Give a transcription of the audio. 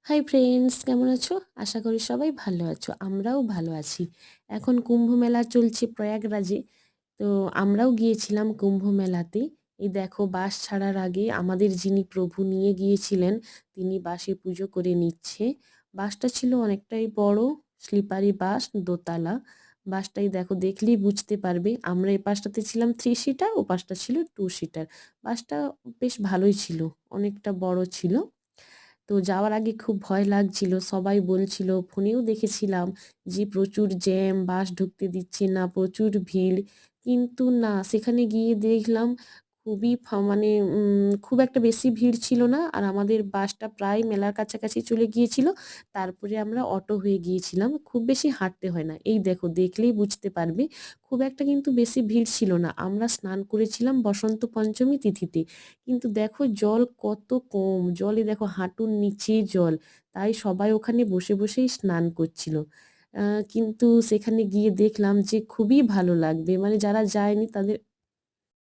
Hi friends, কেমন আছো? আশা করি সবাই ভালো আছো। আমরাও ভালো আছি। এখন কুম্ভ মেলা চলছে প্রয়াগরাজে। তো আমরাও গিয়েছিলাম কুম্ভ মেলাতে। এই দেখো, বাস ছাড়ার আগে আমাদের যিনি প্রভু নিয়ে গিয়েছিলেন তিনি বাসে পুজো করে নিচ্ছে। বাসটা ছিল অনেকটাই বড়, স্লিপারি বাস, দোতলা। বাসটাই দেখো, দেখলেই বুঝতে পারবে। আমরা এই পাশটাতে ছিলাম 3 সিটার, ও পাশটা ছিল 2 সিটার। বাসটা বেশ ভালোই ছিল, অনেকটা বড় ছিল। তো যাওয়ার আগে খুব ভয় লাগছিল, সবাই বলছিল, ফোনেও দেখেছিলাম যে প্রচুর জ্যাম, বাস ঢুকতে দিচ্ছে না, প্রচুর ভিড়। কিন্তু না, সেখানে গিয়ে দেখলাম খুবই মানে খুব একটা বেশি ভিড় ছিল না। আর আমাদের বাসটা প্রায় মেলার কাছাকাছি চলে গিয়েছিল। তারপরে আমরা অটো হয়ে গিয়েছিলাম, খুব বেশি হাঁটতে হয় না। এই দেখো, দেখলেই বুঝতে পারবে, খুব একটা কিন্তু বেশি ভিড় ছিল না। আমরা স্নান করেছিলাম বসন্ত পঞ্চমী তিথিতে, কিন্তু দেখো জল কত কম, জলে দেখো হাঁটুর নিচে জল। তাই সবাই ওখানে বসে বসেই স্নান করছিল। কিন্তু সেখানে গিয়ে দেখলাম যে খুবই ভালো লাগবে, মানে যারা যায়নি তাদের